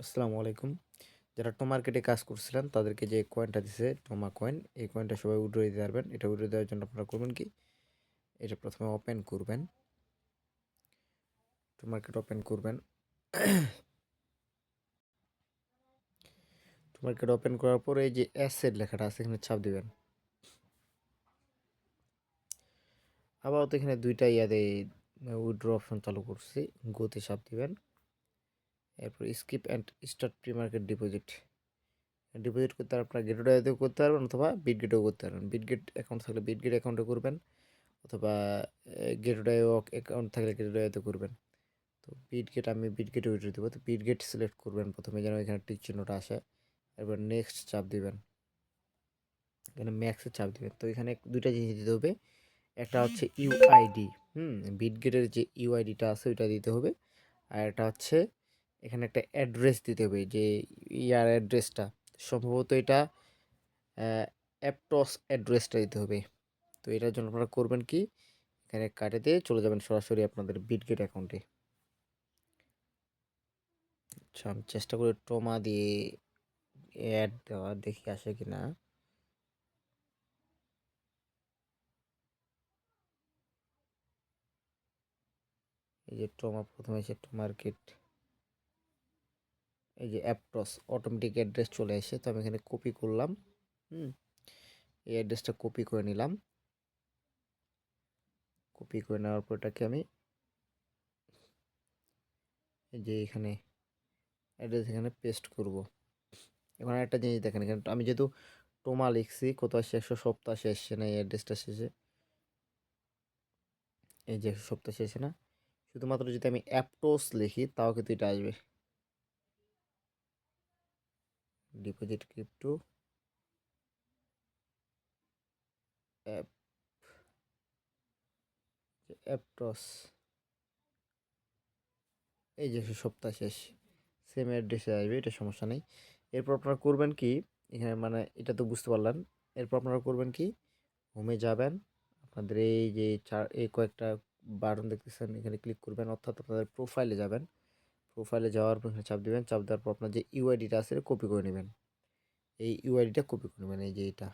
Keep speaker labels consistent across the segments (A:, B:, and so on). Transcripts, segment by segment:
A: আসসালামু আলাইকুম। যারা টোমার্কেটে কাজ করছিলেন তাদেরকে যে কয়েনটা দিছে টোমা কয়েন, এই কয়েনটা সবাই উইথড্র দিতে পারবেন। এটা উইথড্র দেওয়ার জন্য আপনারা করবেন কি? এটা প্রথমে ওপেন করবেন। টোমার্কেট ওপেন করবেন। টোমার্কেট ওপেন করার পর এই যে অ্যাসেট লেখাটা আছে এখানে চাপ দিবেন। আপাতত এখানে দুইটা ইয়াদে উইথড্র অপশন চালু করছি। গোতে চাপ দিবেন। এরপর skip and start pre market deposit. Deposit করতে আপনারা গেটওয়েতেও করতে পারবেন অথবা বিটগেটেও করতে পারবেন। বিটগেট অ্যাকাউন্ট থাকলে বিটগেট অ্যাকাউন্টে করবেন অথবা গেটওয়ে অ্যাকাউন্ট থাকলে গেটওয়েতে করবেন। তো বিটগেট আমি বিটগেটে উইথড্র দেবো। তো বিটগেট সিলেক্ট করবেন প্রথমে যেন এখানে টিক চিহ্নটা আসে। এরপর নেক্সট চাপ দিবেন। এখানে ম্যাক্সে চাপ দিবেন। তো এখানে দুইটা জিনিস দিতে হবে। একটা হচ্ছে ইউআইডি, বিটগেটের যে ইউআইডিটা আছে ওইটা দিতে হবে। আর একটা হচ্ছে এখানে একটা অ্যাড্রেস দিতে হবে, যে ইয়ার অ্যাড্রেসটা সম্ভবত এটা অ্যাপটস অ্যাড্রেসটা দিতে হবে। তো এটার জন্য আপনারা করবেন কি, এখানে কাটে দিয়ে চলে যাবেন সরাসরি আপনাদের বিটগেট অ্যাকাউন্টে। আচ্ছা, আমি চেষ্টা করি টোমা দিয়ে অ্যাড দেওয়া, দেখি আসে কিনা। এই যে টোমা প্রথমে এসে টোমার্কেট, এই যে অ্যাপটস অটোমেটিক অ্যাড্রেস চলে আসে। তো আমি এখানে কপি করলাম। এই অ্যাড্রেসটা কপি করে নিলাম। কপি করে নেওয়ার পর এটাকে আমি এই যে এখানে অ্যাড্রেস এখানে পেস্ট করব। এখন একটা জিনিস দেখেন, এখানে আমি যেহেতু টোমা লিখছি, কোথাও আসছে 187 আসছে না, এই অ্যাড্রেসটা শেষে এই যে 187 শেষে না। শুধুমাত্র যদি আমি অ্যাপটোস লিখি তাও কিন্তু এটা আসবে। ডিপোজিট ক্রিপ্টো অ্যাপ, অ্যাপটস, এই যে সপ্তাহ শেষ সেম অ্যাড্রেসে আসবে, এটা সমস্যা নেই। এরপর আপনারা করবেন কি, এখানে মানে এটা তো বুঝতে পারলেন। এরপর আপনারা করবেন কি, হোমে যাবেন, আপনাদের এই যে এই কয়েকটা বাটন দেখতেছেন এখানে ক্লিক করবেন, অর্থাৎ আপনাদের প্রোফাইলে যাবেন। প্রোফাইলে যাওয়ার পর এখানে চাপ দিবেন। চাপ দেওয়ার পর আপনার যে ইউআইডিটা আছে কপি করে নেবেন। এই ইউআইডিটা কপি করে নেবেন, এই যে এটা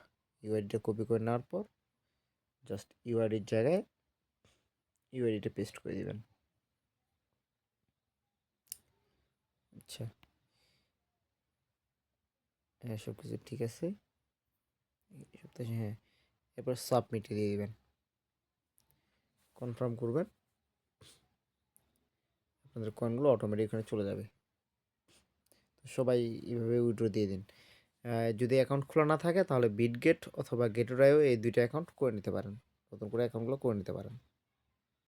A: ইউআইডিটা কপি করে নেওয়ার পর জাস্ট ইউআইডির জায়গায় ইউআইডিটা পেস্ট করে দিবেন। আচ্ছা, হ্যাঁ সব কিছু ঠিক আছে। সপ্তাহে হ্যাঁ, এরপর সাবমিটে দিয়ে দিবেন, কনফার্ম করবেন। আপনাদের কয়েনগুলো অটোমেটিক এখানে চলে যাবে। তো সবাই এইভাবে উইথড্র দিয়ে দিন। যদি অ্যাকাউন্ট খোলা না থাকে তাহলে বিটগেট অথবা গেটওয়েও এই দুইটা অ্যাকাউন্ট করে নিতে পারেন, নতুন করে অ্যাকাউন্টগুলো করে নিতে পারেন।